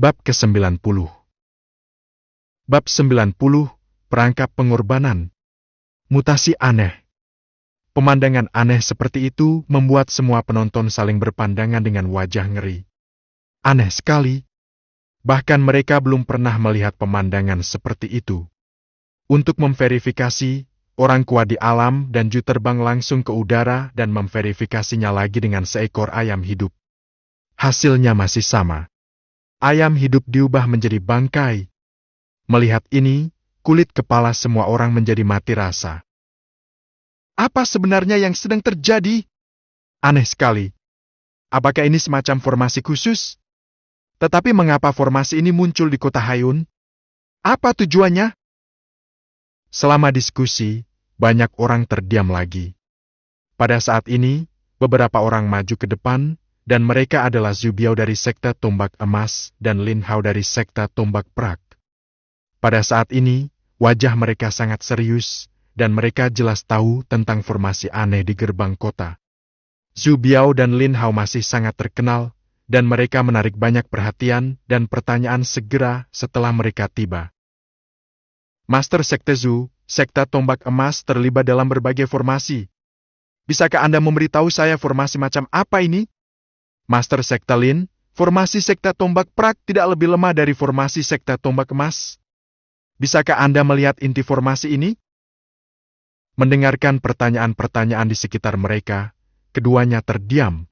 Bab ke-90. Bab 90, Perangkap Pengorbanan. Mutasi aneh. Pemandangan aneh seperti itu membuat semua penonton saling berpandangan dengan wajah ngeri. Aneh sekali. Bahkan mereka belum pernah melihat pemandangan seperti itu. Untuk memverifikasi, orang kuat di alam dan Ju terbang langsung ke udara dan memverifikasinya lagi dengan seekor ayam hidup. Hasilnya masih sama. Ayam hidup diubah menjadi bangkai. Melihat ini, kulit kepala semua orang menjadi mati rasa. Apa sebenarnya yang sedang terjadi? Aneh sekali. Apakah ini semacam formasi khusus? Tetapi mengapa formasi ini muncul di kota Hayun? Apa tujuannya? Selama diskusi, banyak orang terdiam lagi. Pada saat ini, beberapa orang maju ke depan, dan mereka adalah Zhu Biao dari sekte Tombak Emas dan Lin Hao dari sekte Tombak Perak. Pada saat ini, wajah mereka sangat serius, dan mereka jelas tahu tentang formasi aneh di gerbang kota. Zhu Biao dan Lin Hao masih sangat terkenal, dan mereka menarik banyak perhatian dan pertanyaan segera setelah mereka tiba. Master Sekte Zhu, sekte Tombak Emas terlibat dalam berbagai formasi. Bisakah Anda memberitahu saya formasi macam apa ini? Master Sekte Lin, formasi sekte Tombak Perak tidak lebih lemah dari formasi sekte Tombak Emas. Bisakah Anda melihat inti formasi ini? Mendengarkan pertanyaan-pertanyaan di sekitar mereka, keduanya terdiam.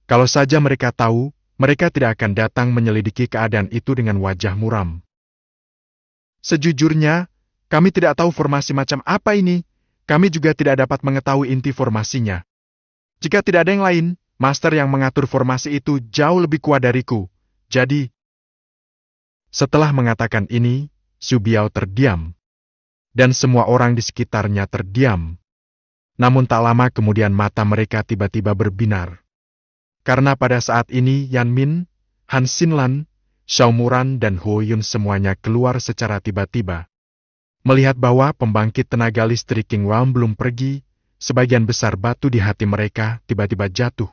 Kalau saja mereka tahu, mereka tidak akan datang menyelidiki keadaan itu dengan wajah muram. Sejujurnya, kami tidak tahu formasi macam apa ini. Kami juga tidak dapat mengetahui inti formasinya. Jika tidak ada yang lain, Master yang mengatur formasi itu jauh lebih kuat dariku. Jadi, setelah mengatakan ini, Zhu Biao terdiam. Dan semua orang di sekitarnya terdiam. Namun tak lama kemudian mata mereka tiba-tiba berbinar. Karena pada saat ini Yan Min, Han Xinlan, Xiao Muran dan Huo Yun semuanya keluar secara tiba-tiba. Melihat bahwa pembangkit tenaga listrik King Realm belum pergi, sebagian besar batu di hati mereka tiba-tiba jatuh.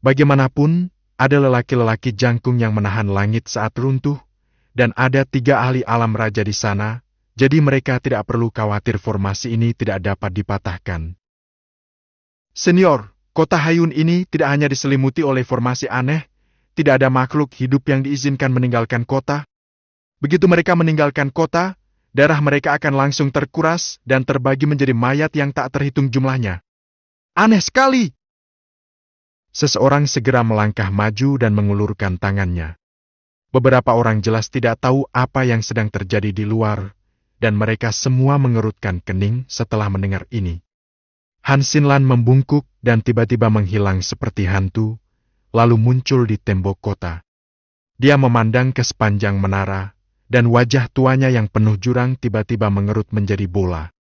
Bagaimanapun, ada lelaki-lelaki jangkung yang menahan langit saat runtuh, dan ada 3 ahli alam raja di sana, jadi mereka tidak perlu khawatir formasi ini tidak dapat dipatahkan. Senior, kota Hayun ini tidak hanya diselimuti oleh formasi aneh, tidak ada makhluk hidup yang diizinkan meninggalkan kota. Begitu mereka meninggalkan kota, darah mereka akan langsung terkuras dan terbagi menjadi mayat yang tak terhitung jumlahnya. Aneh sekali! Seseorang segera melangkah maju dan mengulurkan tangannya. Beberapa orang jelas tidak tahu apa yang sedang terjadi di luar, dan mereka semua mengerutkan kening setelah mendengar ini. Han Xinlan membungkuk dan tiba-tiba menghilang seperti hantu, lalu muncul di tembok kota. Dia memandang ke sepanjang menara, dan wajah tuanya yang penuh jurang tiba-tiba mengerut menjadi bola.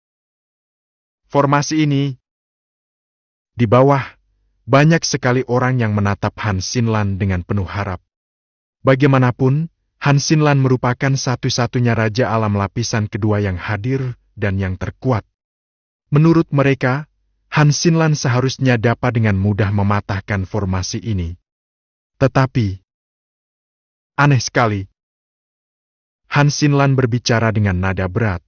Formasi ini. Di bawah, banyak sekali orang yang menatap Han Xinlan dengan penuh harap. Bagaimanapun, Han Xinlan merupakan satu-satunya raja alam lapisan kedua yang hadir dan yang terkuat. Menurut mereka, Han Xinlan seharusnya dapat dengan mudah mematahkan formasi ini. Tetapi, aneh sekali. Han Xinlan berbicara dengan nada berat.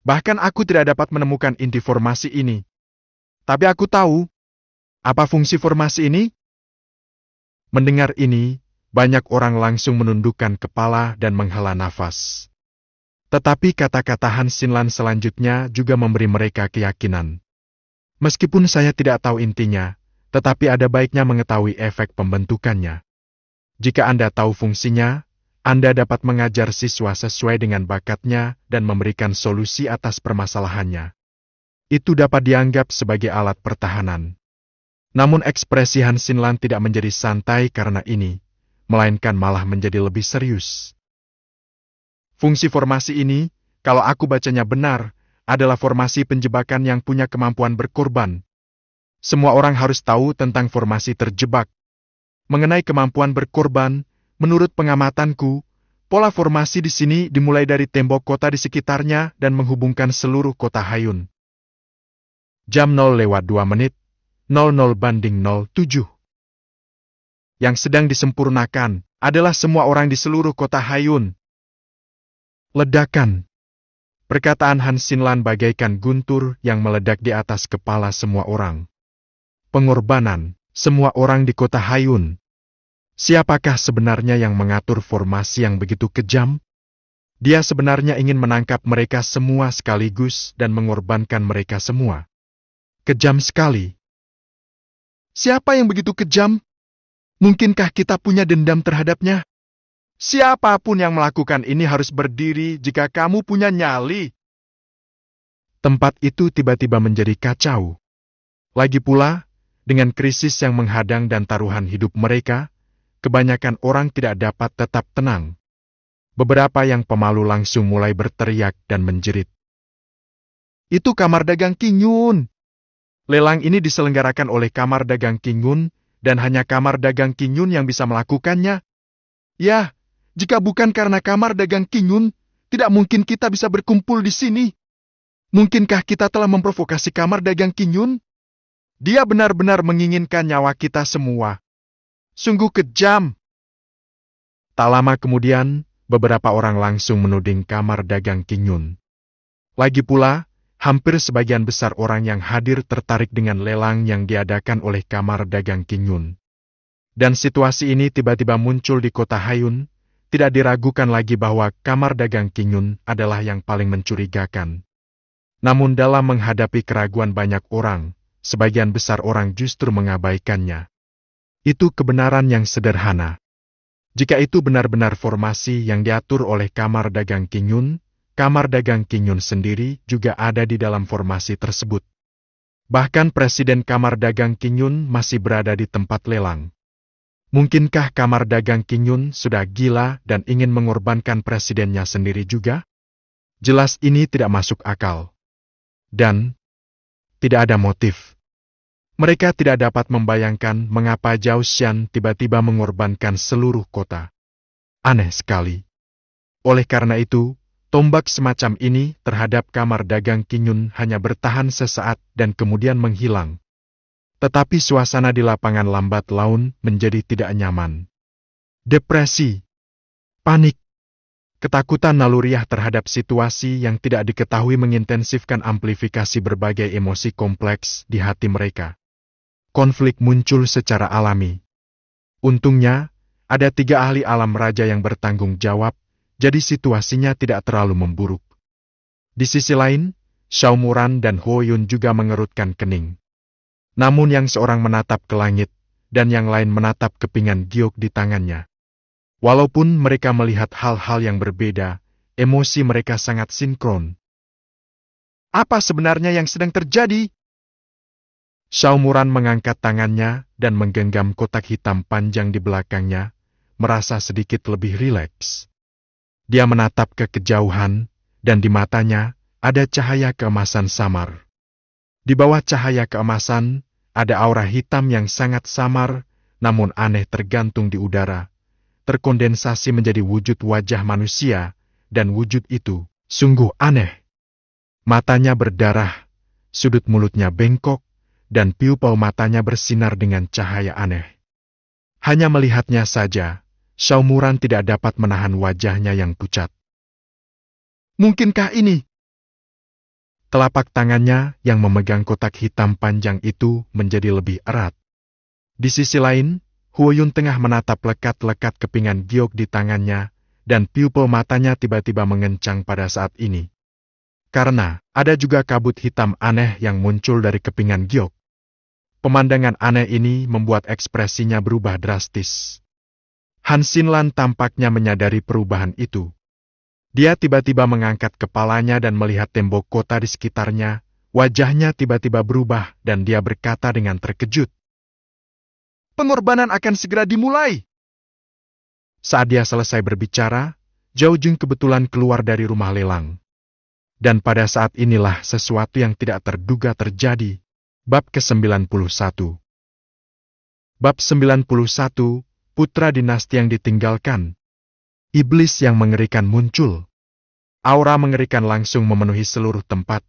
Bahkan aku tidak dapat menemukan inti formasi ini. Tapi aku tahu, apa fungsi formasi ini? Mendengar ini, banyak orang langsung menundukkan kepala dan menghela nafas. Tetapi kata-kata Han Xinlan selanjutnya juga memberi mereka keyakinan. Meskipun saya tidak tahu intinya, tetapi ada baiknya mengetahui efek pembentukannya. Jika Anda tahu fungsinya, Anda dapat mengajar siswa sesuai dengan bakatnya dan memberikan solusi atas permasalahannya. Itu dapat dianggap sebagai alat pertahanan. Namun ekspresi Han Xinlan tidak menjadi santai karena ini, melainkan malah menjadi lebih serius. Fungsi formasi ini, kalau aku bacanya benar, adalah formasi penjebakan yang punya kemampuan berkorban. Semua orang harus tahu tentang formasi terjebak. Mengenai kemampuan berkorban, menurut pengamatanku, pola formasi di sini dimulai dari tembok kota di sekitarnya dan menghubungkan seluruh kota Hayun. Jam 0:02, 00:07. Yang sedang disempurnakan, adalah semua orang di seluruh kota Hayun. Ledakan. Perkataan Han Xinlan bagaikan guntur yang meledak di atas kepala semua orang. Pengorbanan, semua orang di kota Hayun. Siapakah sebenarnya yang mengatur formasi yang begitu kejam? Dia sebenarnya ingin menangkap mereka semua sekaligus dan mengorbankan mereka semua. Kejam sekali. Siapa yang begitu kejam? Mungkinkah kita punya dendam terhadapnya? Siapapun yang melakukan ini harus berdiri jika kamu punya nyali. Tempat itu tiba-tiba menjadi kacau. Lagi pula, dengan krisis yang menghadang dan taruhan hidup mereka, kebanyakan orang tidak dapat tetap tenang. Beberapa yang pemalu langsung mulai berteriak dan menjerit. Itu kamar dagang King Yun. Lelang ini diselenggarakan oleh kamar dagang King Yun, dan hanya kamar dagang King Yun yang bisa melakukannya. Ya, jika bukan karena kamar dagang King Yun, tidak mungkin kita bisa berkumpul di sini. Mungkinkah kita telah memprovokasi kamar dagang King Yun? Dia benar-benar menginginkan nyawa kita semua. Sungguh kejam. Tak lama kemudian, beberapa orang langsung menuding kamar dagang King Yun. Lagi pula, hampir sebagian besar orang yang hadir tertarik dengan lelang yang diadakan oleh kamar dagang King Yun. Dan situasi ini tiba-tiba muncul di kota Hayun, tidak diragukan lagi bahwa kamar dagang King Yun adalah yang paling mencurigakan. Namun dalam menghadapi keraguan banyak orang, sebagian besar orang justru mengabaikannya. Itu kebenaran yang sederhana. Jika itu benar-benar formasi yang diatur oleh kamar dagang King Yun, kamar dagang King Yun sendiri juga ada di dalam formasi tersebut. Bahkan Presiden Kamar Dagang King Yun masih berada di tempat lelang. Mungkinkah kamar dagang King Yun sudah gila dan ingin mengorbankan presidennya sendiri juga? Jelas ini tidak masuk akal. Dan tidak ada motif. Mereka tidak dapat membayangkan mengapa Zhao Xian tiba-tiba mengorbankan seluruh kota. Aneh sekali. Oleh karena itu, tombak semacam ini terhadap kamar dagang King Yun hanya bertahan sesaat dan kemudian menghilang. Tetapi suasana di lapangan lambat laun menjadi tidak nyaman. Depresi, panik, ketakutan naluriah terhadap situasi yang tidak diketahui mengintensifkan amplifikasi berbagai emosi kompleks di hati mereka. Konflik muncul secara alami. Untungnya, ada 3 ahli alam raja yang bertanggung jawab, jadi situasinya tidak terlalu memburuk. Di sisi lain, Xiao Muran dan Huo Yun juga mengerutkan kening. Namun yang seorang menatap ke langit, dan yang lain menatap kepingan giok di tangannya. Walaupun mereka melihat hal-hal yang berbeda, emosi mereka sangat sinkron. Apa sebenarnya yang sedang terjadi? Xiao Muran mengangkat tangannya dan menggenggam kotak hitam panjang di belakangnya, merasa sedikit lebih rileks. Dia menatap ke kejauhan, dan di matanya ada cahaya keemasan samar. Di bawah cahaya keemasan, ada aura hitam yang sangat samar, namun aneh tergantung di udara, terkondensasi menjadi wujud wajah manusia, dan wujud itu sungguh aneh. Matanya berdarah, sudut mulutnya bengkok, dan pupil matanya bersinar dengan cahaya aneh. Hanya melihatnya saja, Xiao Muran tidak dapat menahan wajahnya yang pucat. Mungkinkah ini? Telapak tangannya yang memegang kotak hitam panjang itu menjadi lebih erat. Di sisi lain, Huo Yun tengah menatap lekat-lekat kepingan giok di tangannya, dan pupil matanya tiba-tiba mengencang pada saat ini. Karena ada juga kabut hitam aneh yang muncul dari kepingan giok. Pemandangan aneh ini membuat ekspresinya berubah drastis. Han Xinlan tampaknya menyadari perubahan itu. Dia tiba-tiba mengangkat kepalanya dan melihat tembok kota di sekitarnya, wajahnya tiba-tiba berubah dan dia berkata dengan terkejut. Pengorbanan akan segera dimulai. Saat dia selesai berbicara, Zhao Jun kebetulan keluar dari rumah lelang. Dan pada saat inilah sesuatu yang tidak terduga terjadi. Bab ke-91. Bab 91, Putra Dinasti yang ditinggalkan. Iblis yang mengerikan muncul. Aura mengerikan langsung memenuhi seluruh tempat,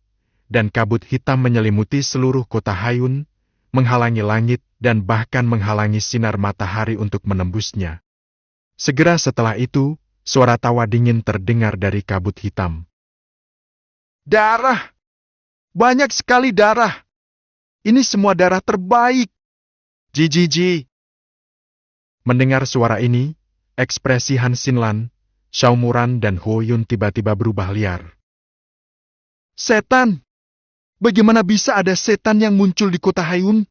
dan kabut hitam menyelimuti seluruh kota Hayun, menghalangi langit dan bahkan menghalangi sinar matahari untuk menembusnya. Segera setelah itu, suara tawa dingin terdengar dari kabut hitam. Darah! Banyak sekali darah! Ini semua darah terbaik! Jijiji! Mendengar suara ini, ekspresi Han Xinlan, Xiao Muran, dan Huo Yun tiba-tiba berubah liar. Setan! Bagaimana bisa ada setan yang muncul di kota Hayun?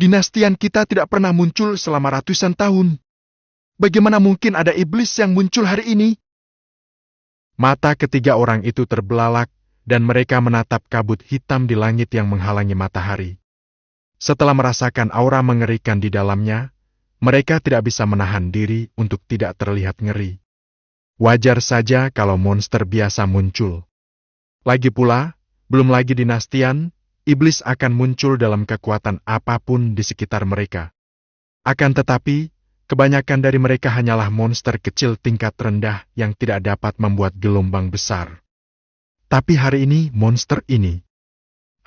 Dinastian kita tidak pernah muncul selama ratusan tahun. Bagaimana mungkin ada iblis yang muncul hari ini? Mata ketiga orang itu terbelalak, dan mereka menatap kabut hitam di langit yang menghalangi matahari. Setelah merasakan aura mengerikan di dalamnya, mereka tidak bisa menahan diri untuk tidak terlihat ngeri. Wajar saja kalau monster biasa muncul. Lagi pula, belum lagi dinastian, iblis akan muncul dalam kekuatan apapun di sekitar mereka. Akan tetapi, kebanyakan dari mereka hanyalah monster kecil tingkat rendah yang tidak dapat membuat gelombang besar. Tapi hari ini, monster ini,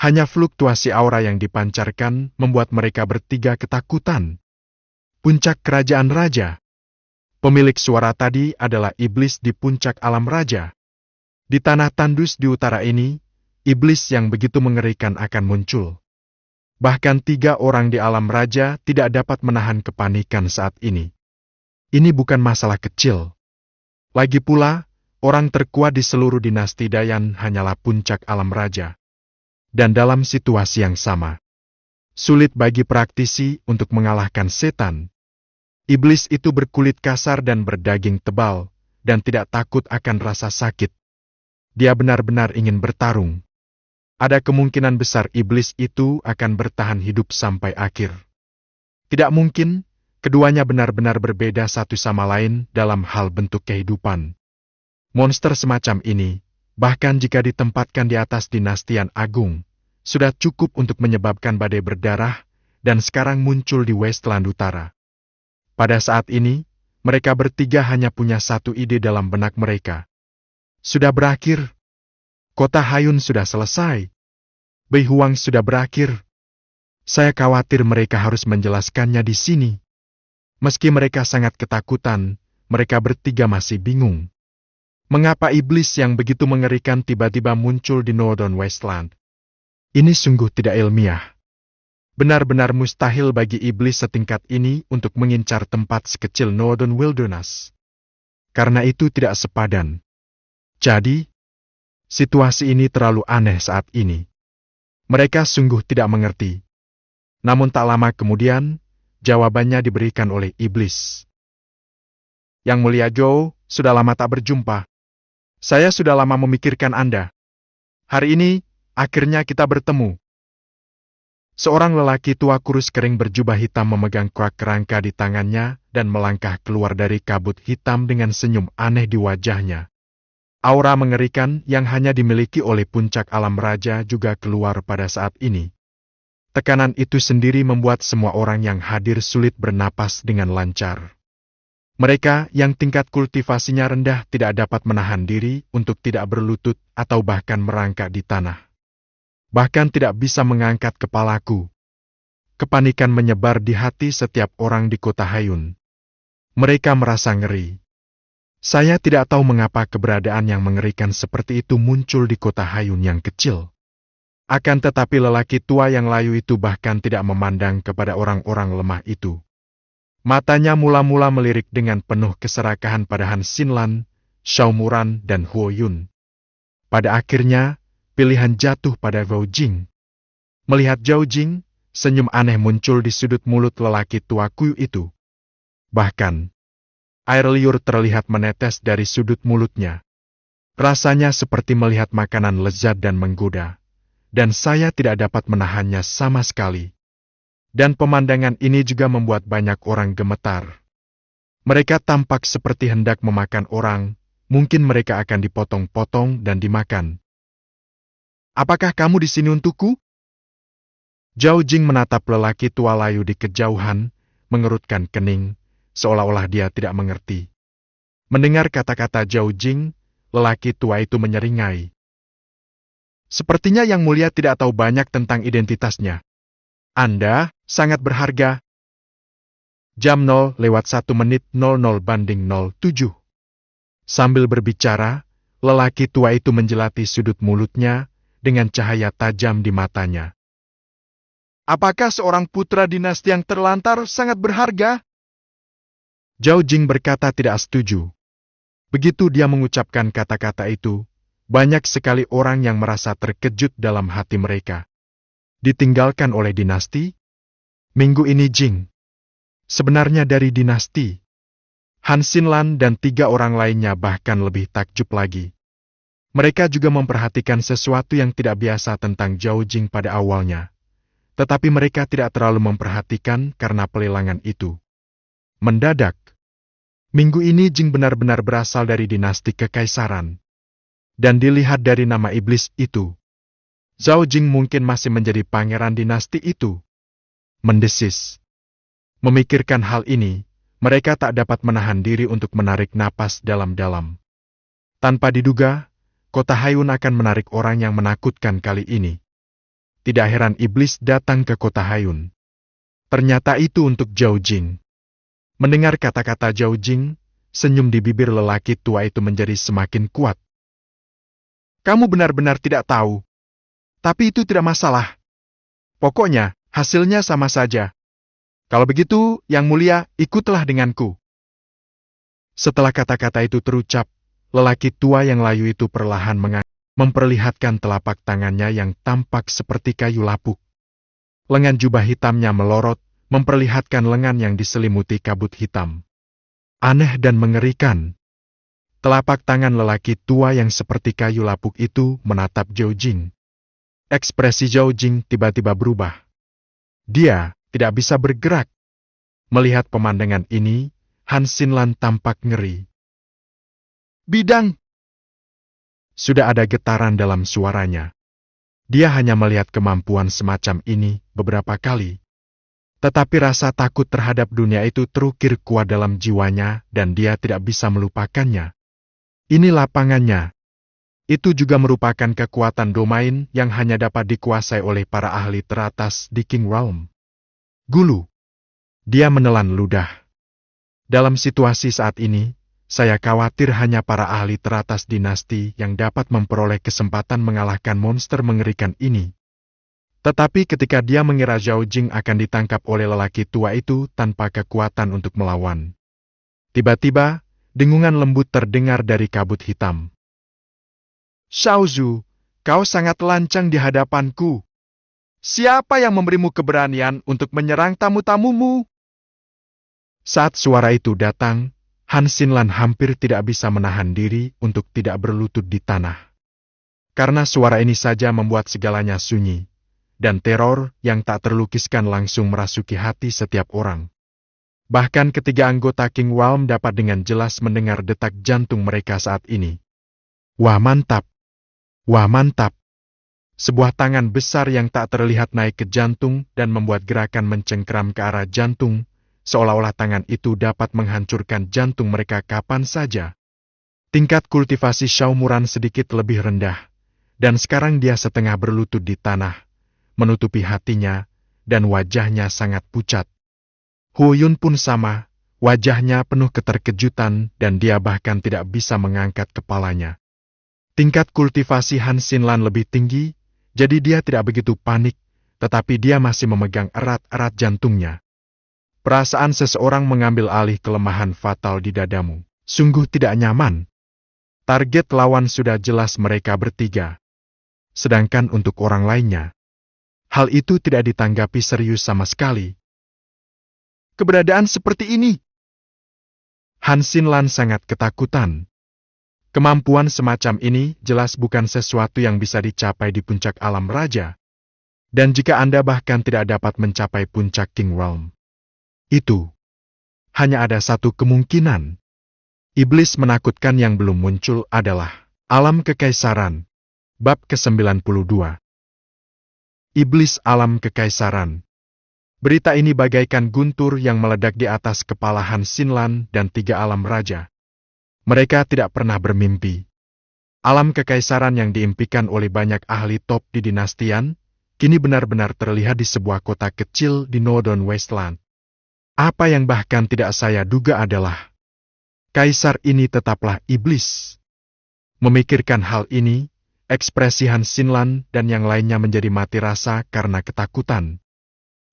hanya fluktuasi aura yang dipancarkan membuat mereka bertiga ketakutan. Puncak kerajaan raja. Pemilik suara tadi adalah iblis di puncak alam raja. Di tanah tandus di utara ini, iblis yang begitu mengerikan akan muncul. Bahkan 3 orang di alam raja tidak dapat menahan kepanikan saat ini. Ini bukan masalah kecil. Lagi pula, orang terkuat di seluruh dinasti Dayan hanyalah puncak alam raja. Dan dalam situasi yang sama, sulit bagi praktisi untuk mengalahkan setan. Iblis itu berkulit kasar dan berdaging tebal, dan tidak takut akan rasa sakit. Dia benar-benar ingin bertarung. Ada kemungkinan besar iblis itu akan bertahan hidup sampai akhir. Tidak mungkin, keduanya benar-benar berbeda satu sama lain dalam hal bentuk kehidupan. Monster semacam ini, bahkan jika ditempatkan di atas dinastian agung, sudah cukup untuk menyebabkan badai berdarah, dan sekarang muncul di Westland Utara. Pada saat ini, mereka bertiga hanya punya satu ide dalam benak mereka. Sudah berakhir. Kota Hayun sudah selesai. Bei Huang sudah berakhir. Saya khawatir mereka harus menjelaskannya di sini. Meski mereka sangat ketakutan, mereka bertiga masih bingung. Mengapa iblis yang begitu mengerikan tiba-tiba muncul di Northern Westland? Ini sungguh tidak ilmiah. Benar-benar mustahil bagi iblis setingkat ini untuk mengincar tempat sekecil Northern Wilderness. Karena itu tidak sepadan. Jadi, situasi ini terlalu aneh saat ini. Mereka sungguh tidak mengerti. Namun tak lama kemudian, jawabannya diberikan oleh iblis. Yang Mulia Zhou, sudah lama tak berjumpa. Saya sudah lama memikirkan Anda. Hari ini, akhirnya kita bertemu. Seorang lelaki tua kurus kering berjubah hitam memegang kuak kerangka di tangannya dan melangkah keluar dari kabut hitam dengan senyum aneh di wajahnya. Aura mengerikan yang hanya dimiliki oleh puncak alam raja juga keluar pada saat ini. Tekanan itu sendiri membuat semua orang yang hadir sulit bernapas dengan lancar. Mereka yang tingkat kultivasinya rendah tidak dapat menahan diri untuk tidak berlutut atau bahkan merangkak di tanah. Bahkan tidak bisa mengangkat kepalaku. Kepanikan menyebar di hati setiap orang di kota Hayun. Mereka merasa ngeri. Saya tidak tahu mengapa keberadaan yang mengerikan seperti itu muncul di kota Hayun yang kecil. Akan tetapi lelaki tua yang layu itu bahkan tidak memandang kepada orang-orang lemah itu. Matanya mula-mula melirik dengan penuh keserakahan pada Han Xinlan, Xiao Muran, dan Huo Yun. Pada akhirnya, pilihan jatuh pada Zhao Jing. Melihat Zhao Jing, senyum aneh muncul di sudut mulut lelaki tua kuyu itu. Bahkan, air liur terlihat menetes dari sudut mulutnya. Rasanya seperti melihat makanan lezat dan menggoda, dan saya tidak dapat menahannya sama sekali. Dan pemandangan ini juga membuat banyak orang gemetar. Mereka tampak seperti hendak memakan orang, mungkin mereka akan dipotong-potong dan dimakan. Apakah kamu di sini untukku? Zhao Jing menatap lelaki tua layu di kejauhan, mengerutkan kening, seolah-olah dia tidak mengerti. Mendengar kata-kata Zhao Jing, lelaki tua itu menyeringai. Sepertinya Yang Mulia tidak tahu banyak tentang identitasnya. Anda sangat berharga. Jam 0:01:00 Sambil berbicara, lelaki tua itu menjelati sudut mulutnya dengan cahaya tajam di matanya. Apakah seorang putra dinasti yang terlantar sangat berharga? Zhao Jing berkata tidak setuju. Begitu dia mengucapkan kata-kata itu, banyak sekali orang yang merasa terkejut dalam hati mereka. Ditinggalkan oleh dinasti? Minggu ini Jing. Sebenarnya dari dinasti. Han Xinlan dan 3 orang lainnya bahkan lebih takjub lagi. Mereka juga memperhatikan sesuatu yang tidak biasa tentang Zhao Jing pada awalnya. Tetapi mereka tidak terlalu memperhatikan karena pelelangan itu. Mendadak, minggu ini Jing benar-benar berasal dari dinasti kekaisaran. Dan dilihat dari nama iblis itu, Zhao Jing mungkin masih menjadi pangeran dinasti itu. Mendesis. Memikirkan hal ini, mereka tak dapat menahan diri untuk menarik napas dalam-dalam. Tanpa diduga, kota Hayun akan menarik orang yang menakutkan kali ini. Tidak heran iblis datang ke kota Hayun. Ternyata itu untuk Zhao Jing. Mendengar kata-kata Zhao Jing, senyum di bibir lelaki tua itu menjadi semakin kuat. Kamu benar-benar tidak tahu. Tapi itu tidak masalah. Pokoknya, hasilnya sama saja. Kalau begitu, Yang Mulia, ikutlah denganku. Setelah kata-kata itu terucap, lelaki tua yang layu itu perlahan memperlihatkan telapak tangannya yang tampak seperti kayu lapuk. Lengan jubah hitamnya melorot, memperlihatkan lengan yang diselimuti kabut hitam. Aneh dan mengerikan. Telapak tangan lelaki tua yang seperti kayu lapuk itu menatap Zhao Jing. Ekspresi Zhao Jing tiba-tiba berubah. Dia tidak bisa bergerak. Melihat pemandangan ini, Han Xinlan tampak ngeri. Bidang! Sudah ada getaran dalam suaranya. Dia hanya melihat kemampuan semacam ini beberapa kali. Tetapi rasa takut terhadap dunia itu terukir kuat dalam jiwanya dan dia tidak bisa melupakannya. Ini lapangannya. Itu juga merupakan kekuatan domain yang hanya dapat dikuasai oleh para ahli teratas di King Realm. Gulu. Dia menelan ludah. Dalam situasi saat ini, saya khawatir hanya para ahli teratas dinasti yang dapat memperoleh kesempatan mengalahkan monster mengerikan ini. Tetapi ketika dia mengira Zhao Jing akan ditangkap oleh lelaki tua itu tanpa kekuatan untuk melawan. Tiba-tiba, dengungan lembut terdengar dari kabut hitam. Xiaozhu, kau sangat lancang di hadapanku. Siapa yang memberimu keberanian untuk menyerang tamu-tamumu? Saat suara itu datang, Han Xinlan hampir tidak bisa menahan diri untuk tidak berlutut di tanah. Karena suara ini saja membuat segalanya sunyi, dan teror yang tak terlukiskan langsung merasuki hati setiap orang. Bahkan ketiga anggota King Realm dapat dengan jelas mendengar detak jantung mereka saat ini. Wah mantap! Wah mantap! Sebuah tangan besar yang tak terlihat naik ke jantung dan membuat gerakan mencengkram ke arah jantung, seolah-olah tangan itu dapat menghancurkan jantung mereka kapan saja. Tingkat kultivasi Xiaomuran sedikit lebih rendah, dan sekarang dia setengah berlutut di tanah, menutupi hatinya, dan wajahnya sangat pucat. Hu Yun pun sama, wajahnya penuh keterkejutan dan dia bahkan tidak bisa mengangkat kepalanya. Tingkat kultivasi Han Xinlan lebih tinggi, jadi dia tidak begitu panik, tetapi dia masih memegang erat-erat jantungnya. Perasaan seseorang mengambil alih kelemahan fatal di dadamu. Sungguh tidak nyaman. Target lawan sudah jelas mereka bertiga. Sedangkan untuk orang lainnya, hal itu tidak ditanggapi serius sama sekali. Keberadaan seperti ini. Han Xinlan sangat ketakutan. Kemampuan semacam ini jelas bukan sesuatu yang bisa dicapai di puncak alam raja. Dan jika Anda bahkan tidak dapat mencapai puncak King Realm, itu hanya ada satu kemungkinan. Iblis menakutkan yang belum muncul adalah Alam Kekaisaran. Bab ke-92. Iblis Alam Kekaisaran. Berita ini bagaikan guntur yang meledak di atas kepala Han Xinlan dan 3 alam raja. Mereka tidak pernah bermimpi. Alam kekaisaran yang diimpikan oleh banyak ahli top di dinastian, kini benar-benar terlihat di sebuah kota kecil di Northern Westland. Apa yang bahkan tidak saya duga adalah, kaisar ini tetaplah iblis. Memikirkan hal ini, ekspresi Han Xinlan dan yang lainnya menjadi mati rasa karena ketakutan.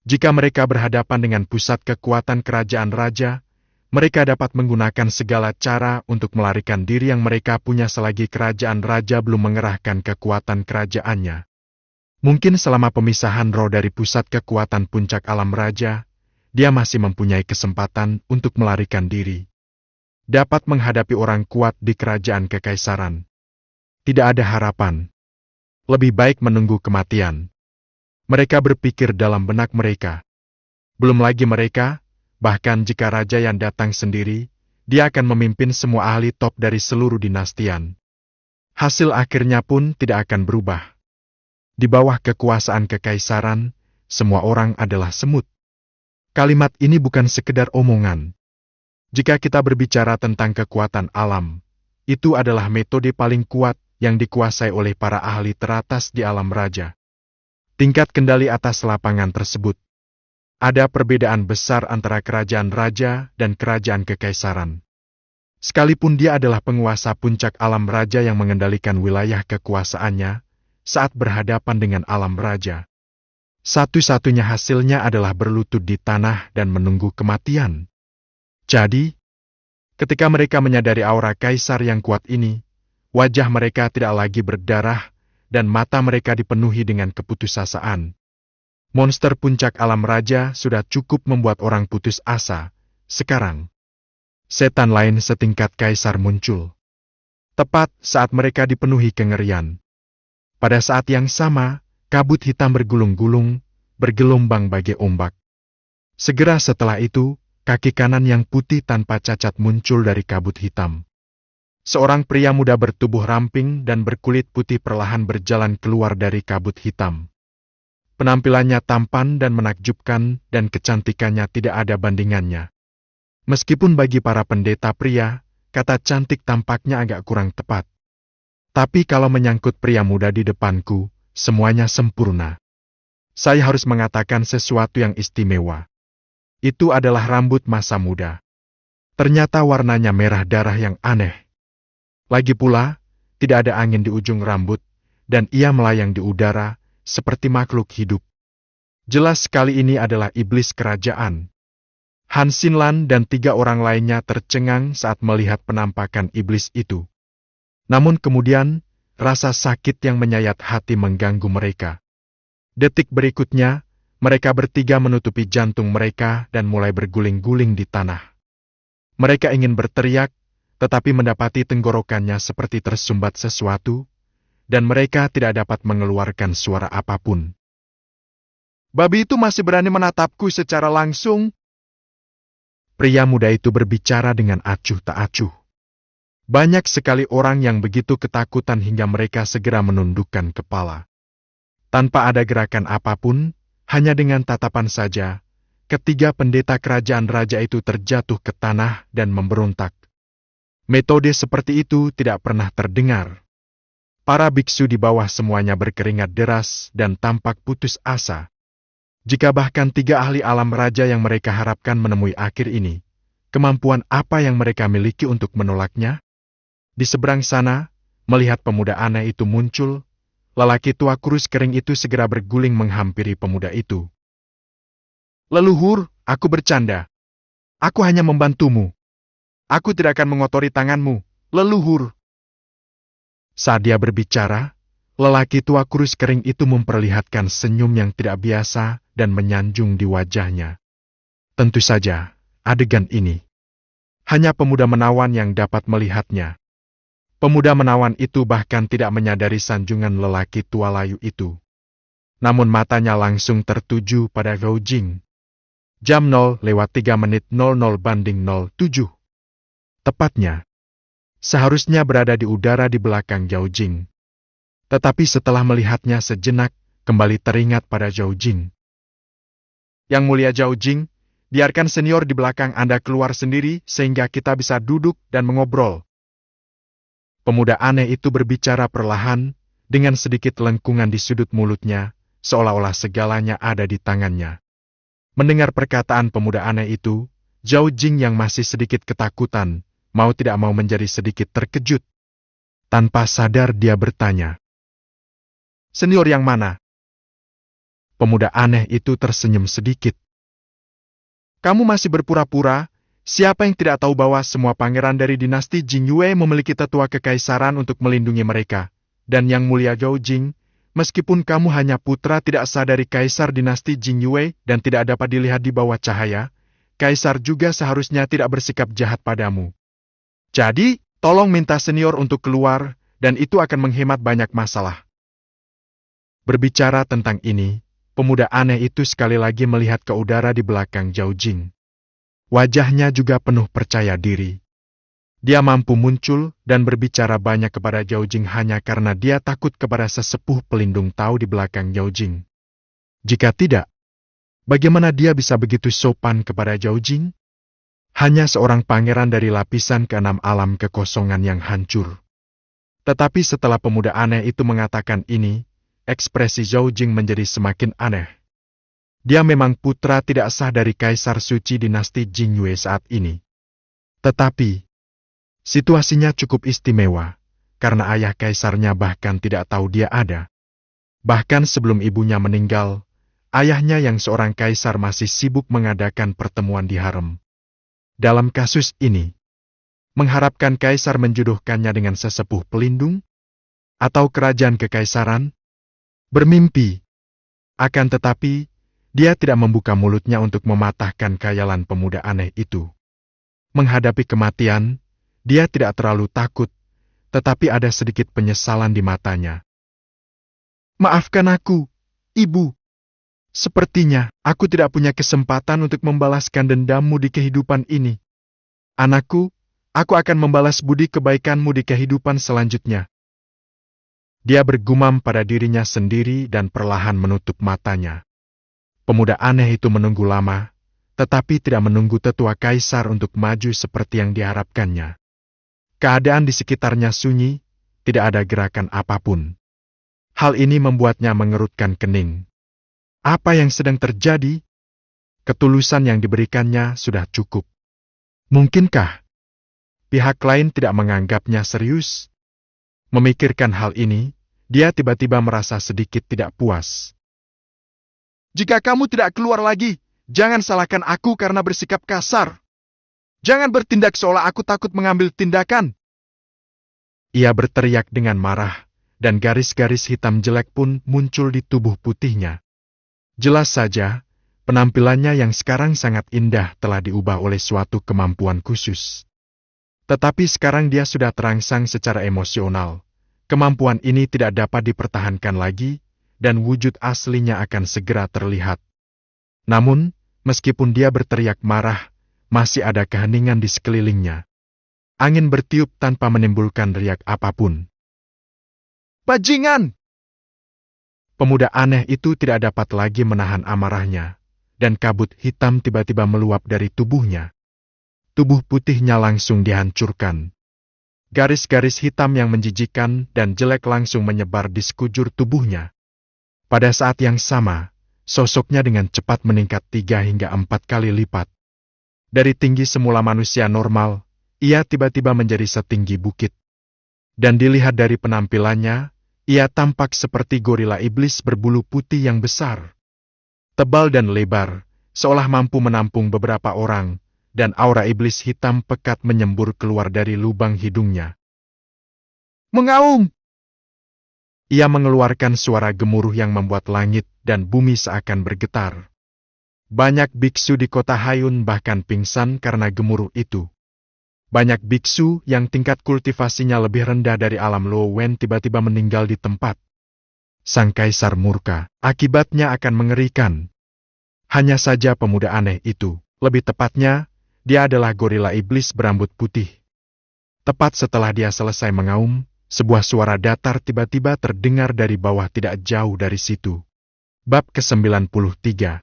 Jika mereka berhadapan dengan pusat kekuatan kerajaan raja, mereka dapat menggunakan segala cara untuk melarikan diri yang mereka punya selagi kerajaan raja belum mengerahkan kekuatan kerajaannya. Mungkin selama pemisahan roh dari pusat kekuatan puncak alam raja, dia masih mempunyai kesempatan untuk melarikan diri. Dapat menghadapi orang kuat di kerajaan kekaisaran. Tidak ada harapan. Lebih baik menunggu kematian. Mereka berpikir dalam benak mereka. Belum lagi mereka, bahkan jika raja yang datang sendiri, dia akan memimpin semua ahli top dari seluruh dinastian. Hasil akhirnya pun tidak akan berubah. Di bawah kekuasaan kekaisaran, semua orang adalah semut. Kalimat ini bukan sekedar omongan. Jika kita berbicara tentang kekuatan alam, itu adalah metode paling kuat yang dikuasai oleh para ahli teratas di alam raja. Tingkat kendali atas lapangan tersebut. Ada perbedaan besar antara kerajaan raja dan kerajaan kekaisaran. Sekalipun dia adalah penguasa puncak alam raja yang mengendalikan wilayah kekuasaannya, saat berhadapan dengan alam raja, satu-satunya hasilnya adalah berlutut di tanah dan menunggu kematian. Jadi, ketika mereka menyadari aura kaisar yang kuat ini, wajah mereka tidak lagi berdarah dan mata mereka dipenuhi dengan keputusasaan. Monster puncak alam raja sudah cukup membuat orang putus asa. Sekarang, setan lain setingkat kaisar muncul. Tepat saat mereka dipenuhi kengerian. Pada saat yang sama, kabut hitam bergulung-gulung, bergelombang bagai ombak. Segera setelah itu, kaki kanan yang putih tanpa cacat muncul dari kabut hitam. Seorang pria muda bertubuh ramping dan berkulit putih perlahan berjalan keluar dari kabut hitam. Penampilannya tampan dan menakjubkan dan kecantikannya tidak ada bandingannya. Meskipun bagi para pendeta pria, kata cantik tampaknya agak kurang tepat. Tapi kalau menyangkut pria muda di depanku, semuanya sempurna. Saya harus mengatakan sesuatu yang istimewa. Itu adalah rambut masa muda. Ternyata warnanya merah darah yang aneh. Lagi pula, tidak ada angin di ujung rambut, dan ia melayang di udara, seperti makhluk hidup. Jelas sekali ini adalah iblis kerajaan. Han Xinlan dan 3 orang lainnya tercengang saat melihat penampakan iblis itu. Namun kemudian, rasa sakit yang menyayat hati mengganggu mereka. Detik berikutnya, mereka bertiga menutupi jantung mereka dan mulai berguling-guling di tanah. Mereka ingin berteriak, tetapi mendapati tenggorokannya seperti tersumbat sesuatu, dan mereka tidak dapat mengeluarkan suara apapun. Babi itu masih berani menatapku secara langsung. Pria muda itu berbicara dengan acuh tak acuh. Banyak sekali orang yang begitu ketakutan hingga mereka segera menundukkan kepala. Tanpa ada gerakan apapun, hanya dengan tatapan saja, ketiga pendeta kerajaan raja itu terjatuh ke tanah dan memberontak. Metode seperti itu tidak pernah terdengar. Para biksu di bawah semuanya berkeringat deras dan tampak putus asa. Jika bahkan 3 ahli alam raja yang mereka harapkan menemui akhir ini, kemampuan apa yang mereka miliki untuk menolaknya? Di seberang sana, melihat pemuda aneh itu muncul, lelaki tua kurus kering itu segera berguling menghampiri pemuda itu. Leluhur, aku bercanda. Aku hanya membantumu. Aku tidak akan mengotori tanganmu, leluhur. Saat dia berbicara, lelaki tua kurus kering itu memperlihatkan senyum yang tidak biasa dan menyanjung di wajahnya. Tentu saja, adegan ini hanya pemuda menawan yang dapat melihatnya. Pemuda menawan itu bahkan tidak menyadari sanjungan lelaki tua layu itu. Namun matanya langsung tertuju pada Gao Jing. Jam 0:03:00 Tepatnya. Seharusnya berada di udara di belakang Zhao Jing. Tetapi setelah melihatnya sejenak, kembali teringat pada Zhao Jing. Yang mulia Zhao Jing, biarkan senior di belakang Anda keluar sendiri sehingga kita bisa duduk dan mengobrol. Pemuda aneh itu berbicara perlahan, dengan sedikit lengkungan di sudut mulutnya, seolah-olah segalanya ada di tangannya. Mendengar perkataan pemuda aneh itu, Zhao Jing yang masih sedikit ketakutan, mau tidak mau menjadi sedikit terkejut. Tanpa sadar dia bertanya, "Senior yang mana?" Pemuda aneh itu tersenyum sedikit. "Kamu masih berpura-pura? Siapa yang tidak tahu bahwa semua pangeran dari dinasti Jingyue memiliki tetua kekaisaran untuk melindungi mereka? Dan yang mulia Zhao Jing, meskipun kamu hanya putra tidak sah dari kaisar dinasti Jingyue dan tidak dapat dilihat di bawah cahaya, kaisar juga seharusnya tidak bersikap jahat padamu. Jadi, tolong minta senior untuk keluar, dan itu akan menghemat banyak masalah." Berbicara tentang ini, pemuda aneh itu sekali lagi melihat ke udara di belakang Zhao Jing. Wajahnya juga penuh percaya diri. Dia mampu muncul dan berbicara banyak kepada Zhao Jing hanya karena dia takut kepada sesepuh pelindung Tao di belakang Zhao Jing. Jika tidak, bagaimana dia bisa begitu sopan kepada Zhao Jing? Hanya seorang pangeran dari lapisan keenam alam kekosongan yang hancur. Tetapi setelah pemuda aneh itu mengatakan ini, ekspresi Zhao Jing menjadi semakin aneh. Dia memang putra tidak sah dari kaisar suci dinasti Jingyue saat ini. Tetapi, situasinya cukup istimewa, karena ayah kaisarnya bahkan tidak tahu dia ada. Bahkan sebelum ibunya meninggal, ayahnya yang seorang kaisar masih sibuk mengadakan pertemuan di harem. Dalam kasus ini, mengharapkan kaisar menjodohkannya dengan sesepuh pelindung, atau kerajaan kekaisaran, bermimpi. Akan tetapi, dia tidak membuka mulutnya untuk mematahkan khayalan pemuda aneh itu. Menghadapi kematian, dia tidak terlalu takut, tetapi ada sedikit penyesalan di matanya. "Maafkan aku, Ibu. Sepertinya aku tidak punya kesempatan untuk membalaskan dendammu di kehidupan ini. Anakku, aku akan membalas budi kebaikanmu di kehidupan selanjutnya." Dia bergumam pada dirinya sendiri dan perlahan menutup matanya. Pemuda aneh itu menunggu lama, tetapi tidak menunggu tetua kaisar untuk maju seperti yang diharapkannya. Keadaan di sekitarnya sunyi, tidak ada gerakan apapun. Hal ini membuatnya mengerutkan kening. Apa yang sedang terjadi? Ketulusan yang diberikannya sudah cukup. Mungkinkah pihak lain tidak menganggapnya serius? Memikirkan hal ini, dia tiba-tiba merasa sedikit tidak puas. "Jika kamu tidak keluar lagi, jangan salahkan aku karena bersikap kasar. Jangan bertindak seolah aku takut mengambil tindakan." Ia berteriak dengan marah, dan garis-garis hitam jelek pun muncul di tubuh putihnya. Jelas saja, penampilannya yang sekarang sangat indah telah diubah oleh suatu kemampuan khusus. Tetapi sekarang dia sudah terangsang secara emosional. Kemampuan ini tidak dapat dipertahankan lagi, dan wujud aslinya akan segera terlihat. Namun, meskipun dia berteriak marah, masih ada keheningan di sekelilingnya. Angin bertiup tanpa menimbulkan riak apapun. "Bajingan!" Pemuda aneh itu tidak dapat lagi menahan amarahnya, dan kabut hitam tiba-tiba meluap dari tubuhnya. Tubuh putihnya langsung dihancurkan. Garis-garis hitam yang menjijikkan dan jelek langsung menyebar di sekujur tubuhnya. Pada saat yang sama, sosoknya dengan cepat meningkat 3 hingga 4 kali lipat. Dari tinggi semula manusia normal, ia tiba-tiba menjadi setinggi bukit. Dan dilihat dari penampilannya, ia tampak seperti gorila iblis berbulu putih yang besar. Tebal dan lebar, seolah mampu menampung beberapa orang, dan aura iblis hitam pekat menyembur keluar dari lubang hidungnya. "Mengaum!" Ia mengeluarkan suara gemuruh yang membuat langit dan bumi seakan bergetar. Banyak biksu di kota Hayun bahkan pingsan karena gemuruh itu. Banyak biksu yang tingkat kultivasinya lebih rendah dari alam Lo Wen tiba-tiba meninggal di tempat. Sang kaisar murka, akibatnya akan mengerikan. Hanya saja pemuda aneh itu, lebih tepatnya, dia adalah gorila iblis berambut putih. Tepat setelah dia selesai mengaum, sebuah suara datar tiba-tiba terdengar dari bawah tidak jauh dari situ. Bab ke-93.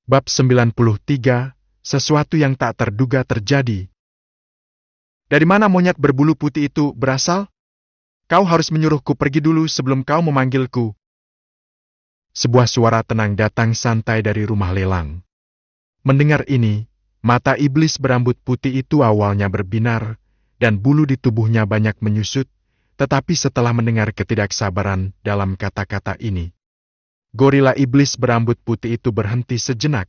Bab 93, sesuatu yang tak terduga terjadi. "Dari mana monyet berbulu putih itu berasal? Kau harus menyuruhku pergi dulu sebelum kau memanggilku." Sebuah suara tenang datang santai dari rumah lelang. Mendengar ini, mata iblis berambut putih itu awalnya berbinar, dan bulu di tubuhnya banyak menyusut, tetapi setelah mendengar ketidaksabaran dalam kata-kata ini, gorila iblis berambut putih itu berhenti sejenak.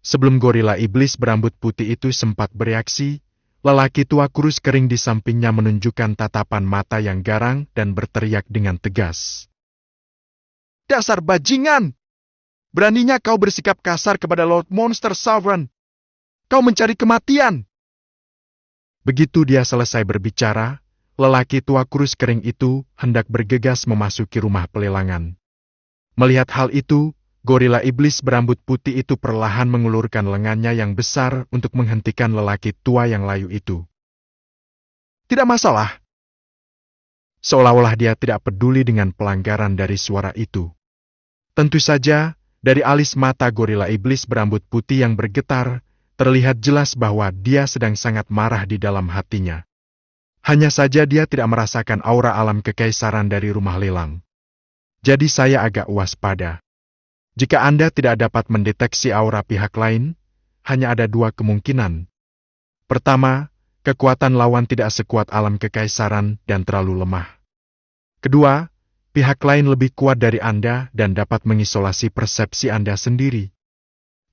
Sebelum gorila iblis berambut putih itu sempat bereaksi, lelaki tua kurus kering di sampingnya menunjukkan tatapan mata yang garang dan berteriak dengan tegas. "Dasar bajingan! Beraninya kau bersikap kasar kepada Lord Monster Sovereign! Kau mencari kematian!" Begitu dia selesai berbicara, lelaki tua kurus kering itu hendak bergegas memasuki rumah pelelangan. Melihat hal itu, gorila iblis berambut putih itu perlahan mengulurkan lengannya yang besar untuk menghentikan lelaki tua yang layu itu. "Tidak masalah." Seolah-olah dia tidak peduli dengan pelanggaran dari suara itu. Tentu saja, dari alis mata gorila iblis berambut putih yang bergetar, terlihat jelas bahwa dia sedang sangat marah di dalam hatinya. Hanya saja dia tidak merasakan aura alam kekaisaran dari rumah lelang. Jadi saya agak waspada. Jika Anda tidak dapat mendeteksi aura pihak lain, hanya ada dua kemungkinan. Pertama, kekuatan lawan tidak sekuat alam kekaisaran dan terlalu lemah. Kedua, pihak lain lebih kuat dari Anda dan dapat mengisolasi persepsi Anda sendiri.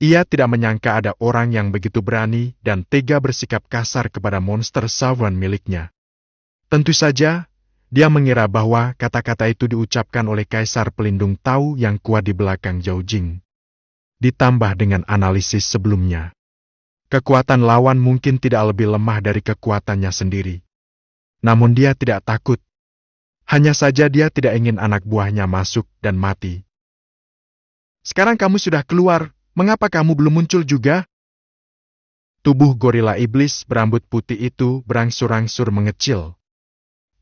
Ia tidak menyangka ada orang yang begitu berani dan tega bersikap kasar kepada monster Sovereign miliknya. Tentu saja, dia mengira bahwa kata-kata itu diucapkan oleh Kaisar Pelindung Tau yang kuat di belakang Zhao Jing. Ditambah dengan analisis sebelumnya, kekuatan lawan mungkin tidak lebih lemah dari kekuatannya sendiri. Namun dia tidak takut. Hanya saja dia tidak ingin anak buahnya masuk dan mati. "Sekarang kamu sudah keluar, mengapa kamu belum muncul juga?" Tubuh gorila iblis berambut putih itu berangsur-angsur mengecil.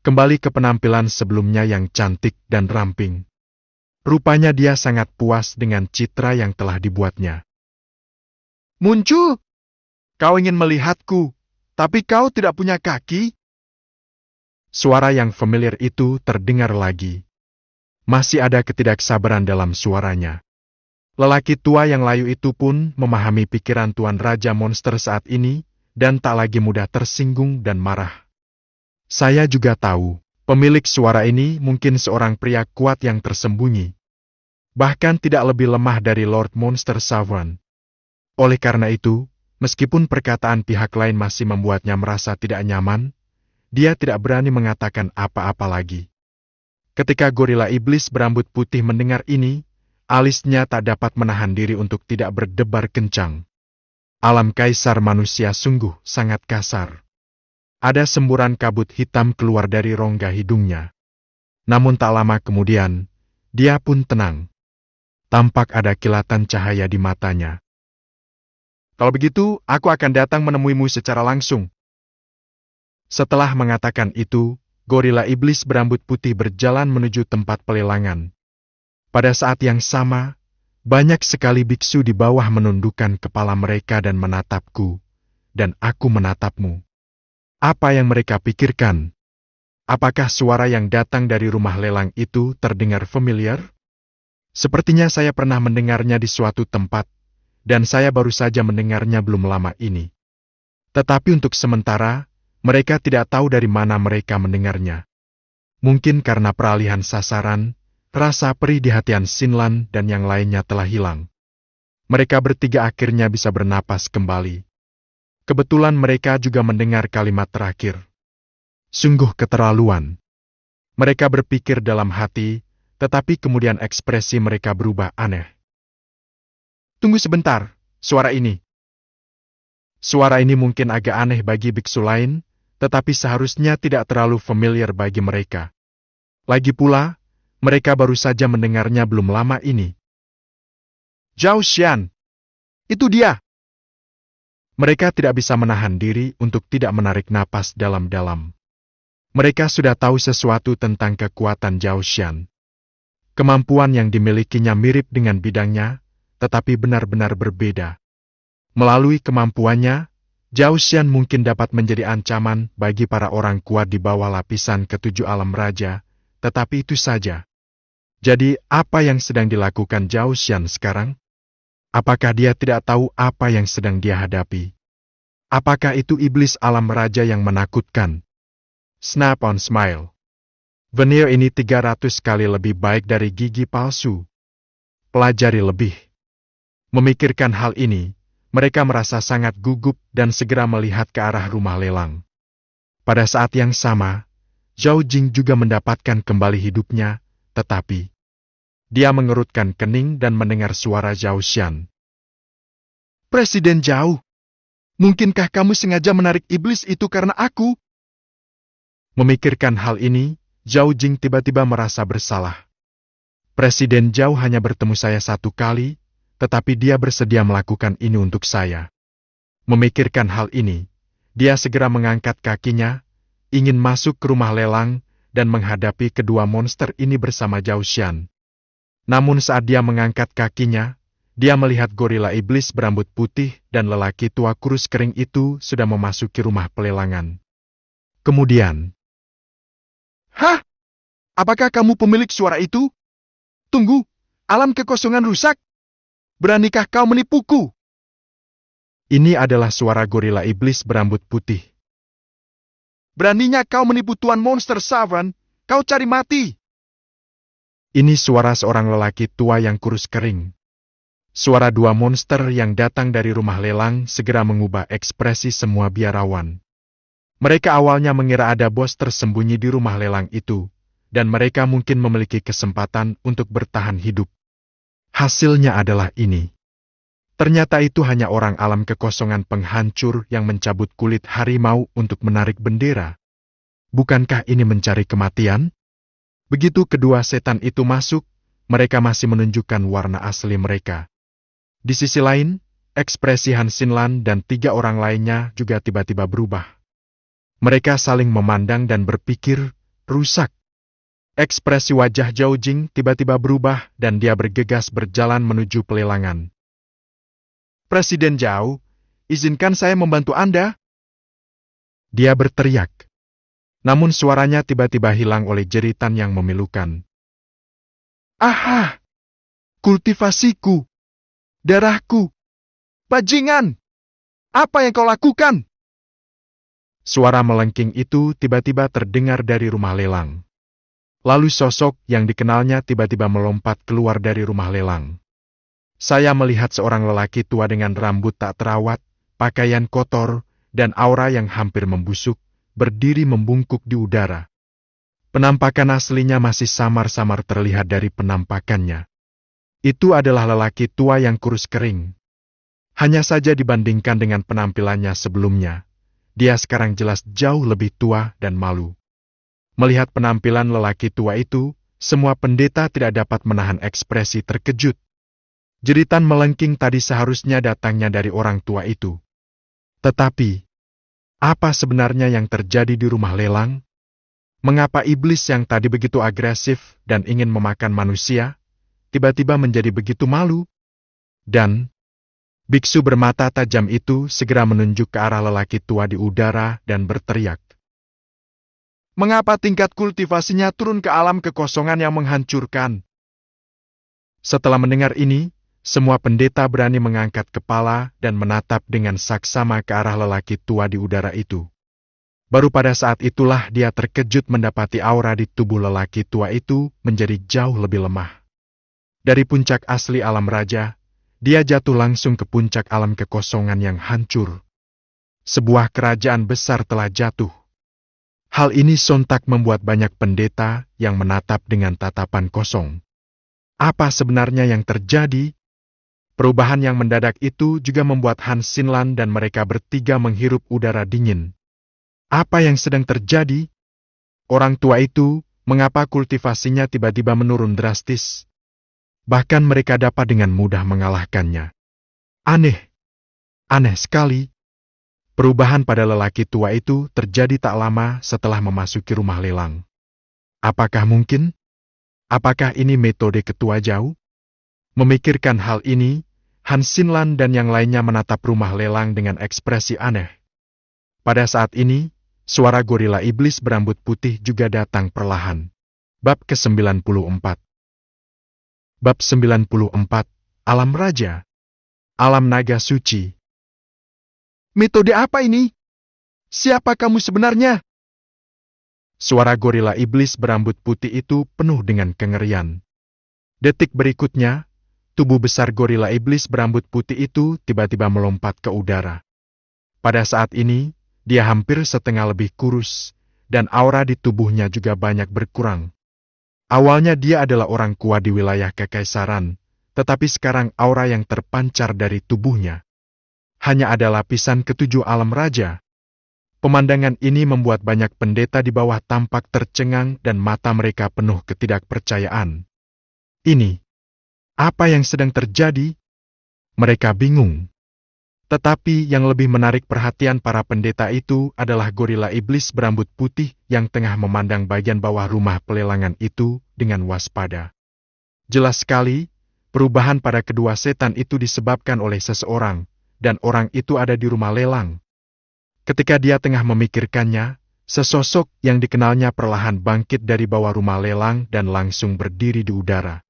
Kembali ke penampilan sebelumnya yang cantik dan ramping. Rupanya dia sangat puas dengan citra yang telah dibuatnya. "Muncul! Kau ingin melihatku, tapi kau tidak punya kaki?" Suara yang familiar itu terdengar lagi. Masih ada ketidaksabaran dalam suaranya. Lelaki tua yang layu itu pun memahami pikiran Tuan Raja Monster saat ini, dan tak lagi mudah tersinggung dan marah. Saya juga tahu, pemilik suara ini mungkin seorang pria kuat yang tersembunyi. Bahkan tidak lebih lemah dari Lord Monster Sovereign. Oleh karena itu, meskipun perkataan pihak lain masih membuatnya merasa tidak nyaman, dia tidak berani mengatakan apa-apa lagi. Ketika gorila iblis berambut putih mendengar ini, alisnya tak dapat menahan diri untuk tidak berdebar kencang. Alam kaisar manusia sungguh sangat kasar. Ada semburan kabut hitam keluar dari rongga hidungnya. Namun tak lama kemudian, dia pun tenang. Tampak ada kilatan cahaya di matanya. "Kalau begitu, aku akan datang menemuimu secara langsung." Setelah mengatakan itu, gorila iblis berambut putih berjalan menuju tempat pelelangan. Pada saat yang sama, banyak sekali biksu di bawah menundukkan kepala mereka dan menatapku, dan aku menatapmu. Apa yang mereka pikirkan? Apakah suara yang datang dari rumah lelang itu terdengar familiar? Sepertinya saya pernah mendengarnya di suatu tempat, dan saya baru saja mendengarnya belum lama ini. Tetapi untuk sementara, mereka tidak tahu dari mana mereka mendengarnya. Mungkin karena peralihan sasaran, rasa perih di hatian Xinlan dan yang lainnya telah hilang. Mereka bertiga akhirnya bisa bernapas kembali. Kebetulan mereka juga mendengar kalimat terakhir. Sungguh keterlaluan. Mereka berpikir dalam hati, tetapi kemudian ekspresi mereka berubah aneh. "Tunggu sebentar, suara ini." Suara ini mungkin agak aneh bagi biksu lain, tetapi seharusnya tidak terlalu familiar bagi mereka. Lagi pula, mereka baru saja mendengarnya belum lama ini. "Zhao Xian! Itu dia!" Mereka tidak bisa menahan diri untuk tidak menarik napas dalam-dalam. Mereka sudah tahu sesuatu tentang kekuatan Zhao Xian. Kemampuan yang dimilikinya mirip dengan bidangnya, tetapi benar-benar berbeda. Melalui kemampuannya, Zhao Xian mungkin dapat menjadi ancaman bagi para orang kuat di bawah lapisan ketujuh alam raja, tetapi itu saja. Jadi, apa yang sedang dilakukan Zhao Xian sekarang? Apakah dia tidak tahu apa yang sedang dia hadapi? Apakah itu iblis alam raja yang menakutkan? Snap-on smile. Veneer ini 300 kali lebih baik dari gigi palsu. Pelajari lebih. Memikirkan hal ini, mereka merasa sangat gugup dan segera melihat ke arah rumah lelang. Pada saat yang sama, Zhao Jing juga mendapatkan kembali hidupnya, tetapi dia mengerutkan kening dan mendengar suara Zhao Xian. Presiden Zhao, mungkinkah kamu sengaja menarik iblis itu karena aku? Memikirkan hal ini, Zhao Jing tiba-tiba merasa bersalah. Presiden Zhao hanya bertemu saya satu kali, tetapi dia bersedia melakukan ini untuk saya. Memikirkan hal ini, dia segera mengangkat kakinya, ingin masuk ke rumah lelang, dan menghadapi kedua monster ini bersama Zhao Xian. Namun saat dia mengangkat kakinya, dia melihat gorila iblis berambut putih dan lelaki tua kurus kering itu sudah memasuki rumah pelelangan. Kemudian, "Hah? Apakah kamu pemilik suara itu? Tunggu, alam kekosongan rusak. Beranikah kau menipuku?" Ini adalah suara gorila iblis berambut putih. "Beraninya kau menipu Tuan Monster Savant, kau cari mati." Ini suara seorang lelaki tua yang kurus kering. Suara dua monster yang datang dari rumah lelang segera mengubah ekspresi semua biarawan. Mereka awalnya mengira ada bos tersembunyi di rumah lelang itu, dan mereka mungkin memiliki kesempatan untuk bertahan hidup. Hasilnya adalah ini. Ternyata itu hanya orang alam kekosongan penghancur yang mencabut kulit harimau untuk menarik bendera. Bukankah ini mencari kematian? Begitu kedua setan itu masuk, mereka masih menunjukkan warna asli mereka. Di sisi lain, ekspresi Han Xinlan dan 3 orang lainnya juga tiba-tiba berubah. Mereka saling memandang dan berpikir, rusak. Ekspresi wajah Zhao Jing tiba-tiba berubah dan dia bergegas berjalan menuju pelelangan. "Presiden Zhao, izinkan saya membantu Anda." Dia berteriak. Namun suaranya tiba-tiba hilang oleh jeritan yang memilukan. "Aha! Kultivasiku! Darahku! Bajingan! Apa yang kau lakukan?" Suara melengking itu tiba-tiba terdengar dari rumah lelang. Lalu sosok yang dikenalnya tiba-tiba melompat keluar dari rumah lelang. Saya melihat seorang lelaki tua dengan rambut tak terawat, pakaian kotor, dan aura yang hampir membusuk, berdiri membungkuk di udara. Penampakan aslinya masih samar-samar terlihat dari penampakannya. Itu adalah lelaki tua yang kurus kering. Hanya saja dibandingkan dengan penampilannya sebelumnya, dia sekarang jelas jauh lebih tua dan malu. Melihat penampilan lelaki tua itu, semua pendeta tidak dapat menahan ekspresi terkejut. Jeritan melengking tadi seharusnya datangnya dari orang tua itu. Tetapi, apa sebenarnya yang terjadi di rumah lelang? Mengapa iblis yang tadi begitu agresif dan ingin memakan manusia, tiba-tiba menjadi begitu malu? Dan biksu bermata tajam itu segera menunjuk ke arah lelaki tua di udara dan berteriak. "Mengapa tingkat kultivasinya turun ke alam kekosongan yang menghancurkan?" Setelah mendengar ini, semua pendeta berani mengangkat kepala dan menatap dengan saksama ke arah lelaki tua di udara itu. Baru pada saat itulah dia terkejut mendapati aura di tubuh lelaki tua itu menjadi jauh lebih lemah. Dari puncak asli alam raja, dia jatuh langsung ke puncak alam kekosongan yang hancur. Sebuah kerajaan besar telah jatuh. Hal ini sontak membuat banyak pendeta yang menatap dengan tatapan kosong. Apa sebenarnya yang terjadi? Perubahan yang mendadak itu juga membuat Han Xinlan dan mereka bertiga menghirup udara dingin. Apa yang sedang terjadi? Orang tua itu, mengapa kultivasinya tiba-tiba menurun drastis? Bahkan mereka dapat dengan mudah mengalahkannya. Aneh. Aneh sekali. Perubahan pada lelaki tua itu terjadi tak lama setelah memasuki rumah lelang. Apakah mungkin? Apakah ini metode ketua Zhao? Memikirkan hal ini, Han Xinlan dan yang lainnya menatap rumah lelang dengan ekspresi aneh. Pada saat ini, suara gorila iblis berambut putih juga datang perlahan. Bab ke-94. Bab 94, Alam Raja. Alam Naga Suci. Metode apa ini? Siapa kamu sebenarnya? Suara gorila iblis berambut putih itu penuh dengan kengerian. Detik berikutnya, tubuh besar gorila iblis berambut putih itu tiba-tiba melompat ke udara. Pada saat ini, dia hampir setengah lebih kurus, dan aura di tubuhnya juga banyak berkurang. Awalnya dia adalah orang kuat di wilayah kekaisaran, tetapi sekarang aura yang terpancar dari tubuhnya hanya ada lapisan ketujuh alam raja. Pemandangan ini membuat banyak pendeta di bawah tampak tercengang dan mata mereka penuh ketidakpercayaan. Ini, apa yang sedang terjadi? Mereka bingung. Tetapi yang lebih menarik perhatian para pendeta itu adalah gorila iblis berambut putih yang tengah memandang bagian bawah rumah pelelangan itu dengan waspada. Jelas sekali, perubahan pada kedua setan itu disebabkan oleh seseorang, dan orang itu ada di rumah lelang. Ketika dia tengah memikirkannya, sesosok yang dikenalnya perlahan bangkit dari bawah rumah lelang dan langsung berdiri di udara.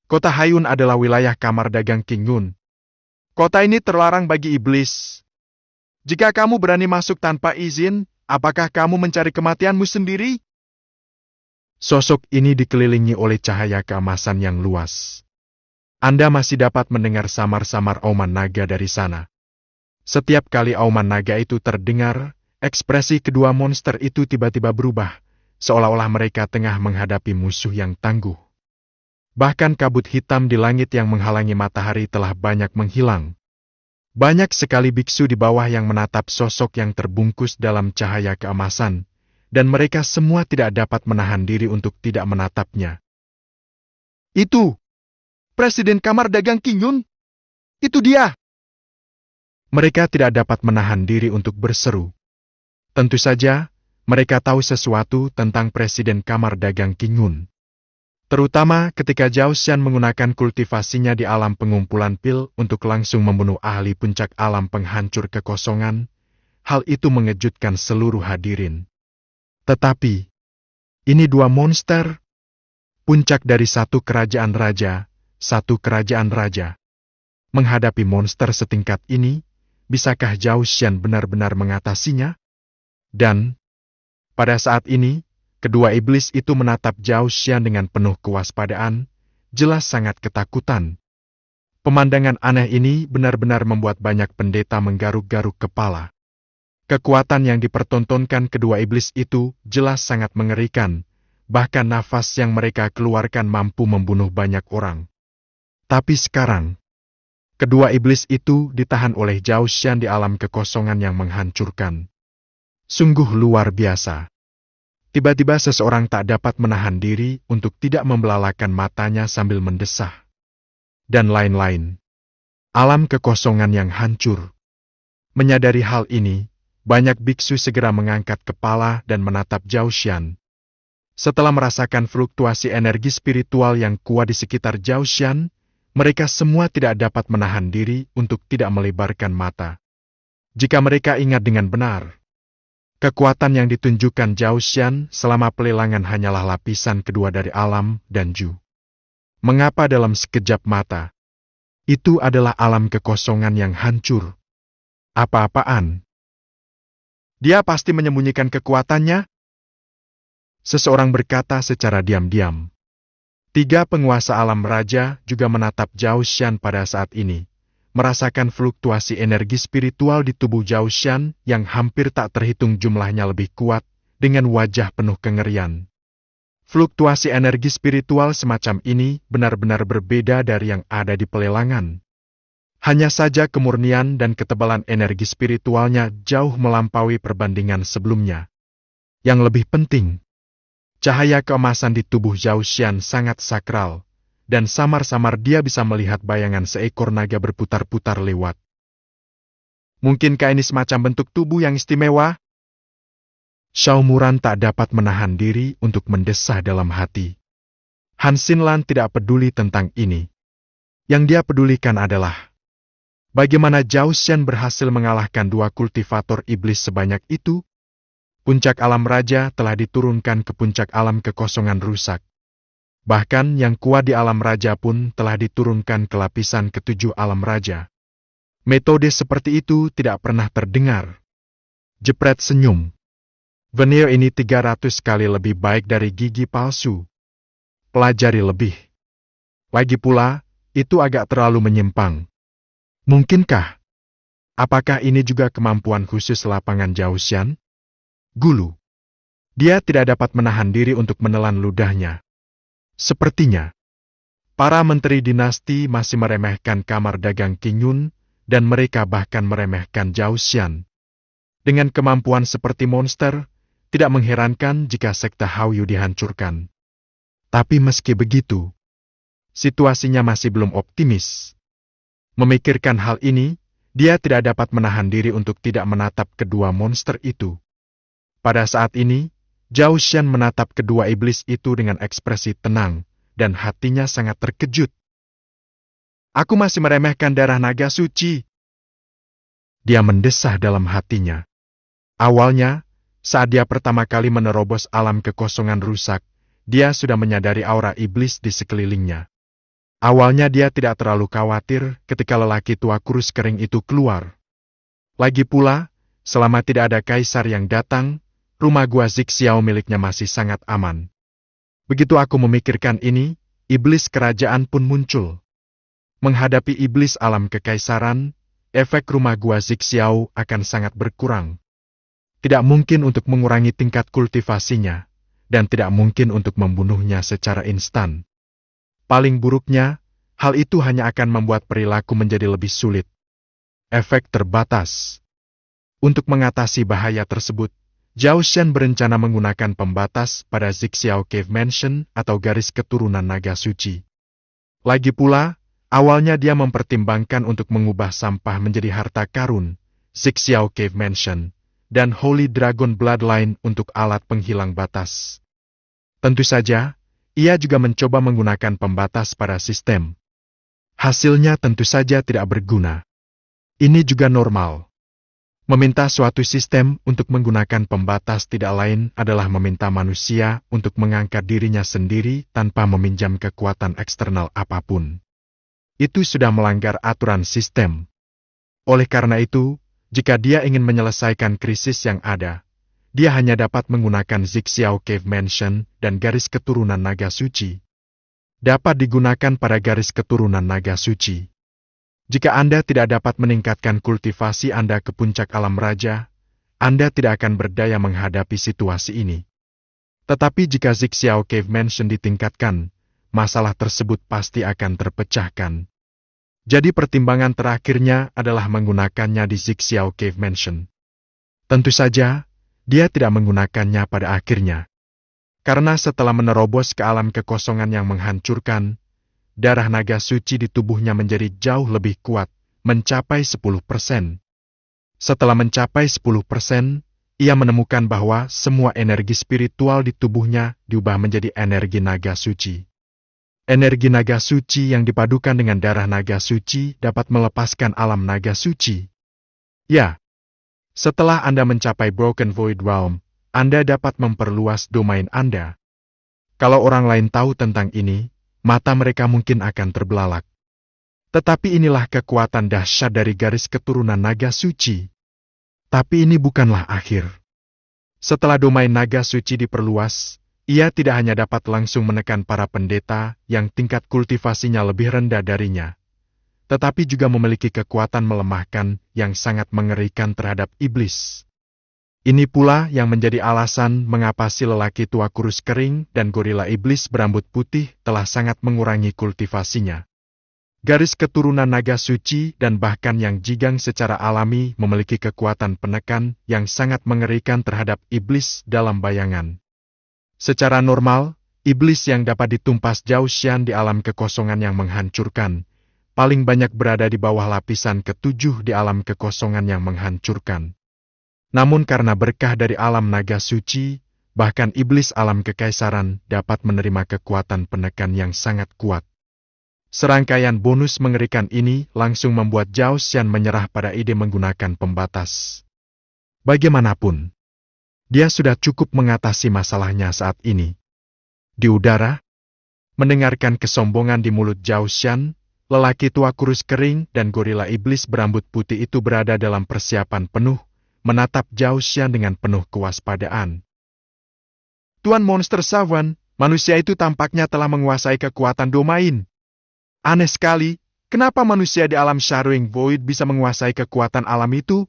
Kota Hayun adalah wilayah kamar dagang King Yun. Kota ini terlarang bagi iblis. Jika kamu berani masuk tanpa izin, apakah kamu mencari kematianmu sendiri? Sosok ini dikelilingi oleh cahaya keemasan yang luas. Anda masih dapat mendengar samar-samar auman naga dari sana. Setiap kali auman naga itu terdengar, ekspresi kedua monster itu tiba-tiba berubah, seolah-olah mereka tengah menghadapi musuh yang tangguh. Bahkan kabut hitam di langit yang menghalangi matahari telah banyak menghilang. Banyak sekali biksu di bawah yang menatap sosok yang terbungkus dalam cahaya keemasan, dan mereka semua tidak dapat menahan diri untuk tidak menatapnya. Itu! Presiden Kamar Dagang King Yun! Itu dia! Mereka tidak dapat menahan diri untuk berseru. Tentu saja, mereka tahu sesuatu tentang Presiden Kamar Dagang King Yun. Terutama ketika Zhao Xian menggunakan kultivasinya di alam pengumpulan pil untuk langsung membunuh ahli puncak alam penghancur kekosongan, hal itu mengejutkan seluruh hadirin. Tetapi, ini dua monster, puncak dari satu kerajaan raja, satu kerajaan raja. Menghadapi monster setingkat ini, bisakah Zhao Xian benar-benar mengatasinya? Dan, pada saat ini, kedua iblis itu menatap Zhao Xian dengan penuh kewaspadaan, jelas sangat ketakutan. Pemandangan aneh ini benar-benar membuat banyak pendeta menggaruk-garuk kepala. Kekuatan yang dipertontonkan kedua iblis itu jelas sangat mengerikan, bahkan nafas yang mereka keluarkan mampu membunuh banyak orang. Tapi sekarang, kedua iblis itu ditahan oleh Zhao Xian di alam kekosongan yang menghancurkan. Sungguh luar biasa. Tiba-tiba seseorang tak dapat menahan diri untuk tidak membelalakan matanya sambil mendesah. Dan lain-lain. Alam kekosongan yang hancur. Menyadari hal ini, banyak biksu segera mengangkat kepala dan menatap Zhao Xian. Setelah merasakan fluktuasi energi spiritual yang kuat di sekitar Zhao Xian, mereka semua tidak dapat menahan diri untuk tidak melebarkan mata. Jika mereka ingat dengan benar, kekuatan yang ditunjukkan Zhao Xian selama pelelangan hanyalah lapisan kedua dari alam dan Ju. Mengapa dalam sekejap mata? Itu adalah alam kekosongan yang hancur. Apa-apaan? Dia pasti menyembunyikan kekuatannya? Seseorang berkata secara diam-diam. Tiga penguasa alam raja juga menatap Zhao Xian pada saat ini, merasakan fluktuasi energi spiritual di tubuh Zhao Xian yang hampir tak terhitung jumlahnya lebih kuat, dengan wajah penuh kengerian. Fluktuasi energi spiritual semacam ini benar-benar berbeda dari yang ada di pelelangan. Hanya saja kemurnian dan ketebalan energi spiritualnya jauh melampaui perbandingan sebelumnya. Yang lebih penting, cahaya keemasan di tubuh Zhao Xian sangat sakral, dan samar-samar dia bisa melihat bayangan seekor naga berputar-putar lewat. Mungkinkah ini semacam bentuk tubuh yang istimewa? Xiao Muran tak dapat menahan diri untuk mendesah dalam hati. Han Xinlan tidak peduli tentang ini. Yang dia pedulikan adalah bagaimana Zhao Xian berhasil mengalahkan dua kultivator iblis sebanyak itu. Puncak alam raja telah diturunkan ke puncak alam kekosongan rusak. Bahkan yang kuat di alam raja pun telah diturunkan ke lapisan ketujuh alam raja. Metode seperti itu tidak pernah terdengar. Jepret senyum. Veneer ini 300 kali lebih baik dari gigi palsu. Pelajari lebih. Lagi pula, itu agak terlalu menyimpang. Mungkinkah? Apakah ini juga kemampuan khusus lapangan Jauxian? Gulu. Dia tidak dapat menahan diri untuk menelan ludahnya. Sepertinya, para menteri dinasti masih meremehkan kamar dagang Qing Yun, dan mereka bahkan meremehkan Jauxian. Dengan kemampuan seperti monster, tidak mengherankan jika sekte Haoyu dihancurkan. Tapi meski begitu, situasinya masih belum optimis. Memikirkan hal ini, dia tidak dapat menahan diri untuk tidak menatap kedua monster itu. Pada saat ini, Jauxian menatap kedua iblis itu dengan ekspresi tenang, dan hatinya sangat terkejut. Aku masih meremehkan darah naga suci. Dia mendesah dalam hatinya. Awalnya, saat dia pertama kali menerobos alam kekosongan rusak, dia sudah menyadari aura iblis di sekelilingnya. Awalnya dia tidak terlalu khawatir ketika lelaki tua kurus kering itu keluar. Lagi pula, selama tidak ada kaisar yang datang, rumah gua Zixiao miliknya masih sangat aman. Begitu aku memikirkan ini, iblis kerajaan pun muncul. Menghadapi iblis alam kekaisaran, efek rumah gua Zixiao akan sangat berkurang. Tidak mungkin untuk mengurangi tingkat kultivasinya, dan tidak mungkin untuk membunuhnya secara instan. Paling buruknya, hal itu hanya akan membuat perilaku menjadi lebih sulit. Efek terbatas. Untuk mengatasi bahaya tersebut, Jauxian berencana menggunakan pembatas pada Zixiao Cave Mansion atau garis keturunan naga suci. Lagi pula, awalnya dia mempertimbangkan untuk mengubah sampah menjadi harta karun, Zixiao Cave Mansion, dan Holy Dragon Bloodline untuk alat penghilang batas. Tentu saja, ia juga mencoba menggunakan pembatas pada sistem. Hasilnya tentu saja tidak berguna. Ini juga normal. Meminta suatu sistem untuk menggunakan pembatas tidak lain adalah meminta manusia untuk mengangkat dirinya sendiri tanpa meminjam kekuatan eksternal apapun. Itu sudah melanggar aturan sistem. Oleh karena itu, jika dia ingin menyelesaikan krisis yang ada, dia hanya dapat menggunakan Zixiao Cave Mansion dan garis keturunan naga suci. Dapat digunakan pada garis keturunan naga suci. Jika Anda tidak dapat meningkatkan kultivasi Anda ke puncak alam raja, Anda tidak akan berdaya menghadapi situasi ini. Tetapi jika Zixiao Cave Mansion ditingkatkan, masalah tersebut pasti akan terpecahkan. Jadi pertimbangan terakhirnya adalah menggunakannya di Zixiao Cave Mansion. Tentu saja, dia tidak menggunakannya pada akhirnya. Karena setelah menerobos ke alam kekosongan yang menghancurkan, darah naga suci di tubuhnya menjadi jauh lebih kuat, mencapai 10%. Setelah mencapai 10%, ia menemukan bahwa semua energi spiritual di tubuhnya diubah menjadi energi naga suci. Energi naga suci yang dipadukan dengan darah naga suci dapat melepaskan alam naga suci. Ya, setelah Anda mencapai Broken Void Realm, Anda dapat memperluas domain Anda. Kalau orang lain tahu tentang ini, mata mereka mungkin akan terbelalak. Tetapi inilah kekuatan dahsyat dari garis keturunan naga suci. Tapi ini bukanlah akhir. Setelah domain naga suci diperluas, ia tidak hanya dapat langsung menekan para pendeta yang tingkat kultivasinya lebih rendah darinya, tetapi juga memiliki kekuatan melemahkan yang sangat mengerikan terhadap iblis. Ini pula yang menjadi alasan mengapa si lelaki tua kurus kering dan gorila iblis berambut putih telah sangat mengurangi kultivasinya. Garis keturunan naga suci dan bahkan yang jigang secara alami memiliki kekuatan penekan yang sangat mengerikan terhadap iblis dalam bayangan. Secara normal, iblis yang dapat ditumpas Jauxian di alam kekosongan yang menghancurkan, paling banyak berada di bawah lapisan ketujuh di alam kekosongan yang menghancurkan. Namun karena berkah dari alam naga suci, bahkan iblis alam kekaisaran dapat menerima kekuatan penekan yang sangat kuat. Serangkaian bonus mengerikan ini langsung membuat Jauxian menyerah pada ide menggunakan pembatas. Bagaimanapun, dia sudah cukup mengatasi masalahnya saat ini. Di udara, Mendengarkan kesombongan di mulut Zhao Shan, lelaki tua kurus kering dan gorila iblis berambut putih itu berada dalam persiapan penuh, menatap Zhao Shan dengan penuh kewaspadaan. Tuan monster Sawan, manusia itu tampaknya telah menguasai kekuatan domain. Aneh sekali, kenapa manusia di alam Sharing Void bisa menguasai kekuatan alam itu?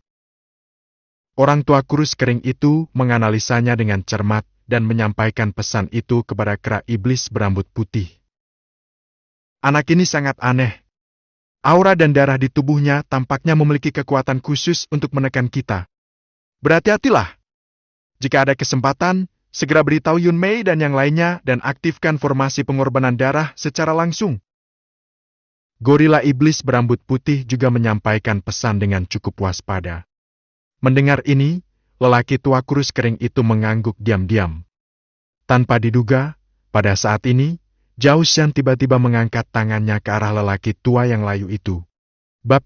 Orang tua kurus kering itu menganalisanya dengan cermat dan menyampaikan pesan itu kepada kera iblis berambut putih. Anak ini sangat aneh. Aura dan darah di tubuhnya tampaknya memiliki kekuatan khusus untuk menekan kita. Berhati-hatilah. Jika ada kesempatan, segera beritahu Yun Mei dan yang lainnya dan aktifkan formasi pengorbanan darah secara langsung. Gorila iblis berambut putih juga menyampaikan pesan dengan cukup waspada. Mendengar ini, lelaki tua kurus kering itu mengangguk diam-diam. Tanpa diduga, pada saat ini, Zhao Shan tiba-tiba mengangkat tangannya ke arah lelaki tua yang layu itu. Bab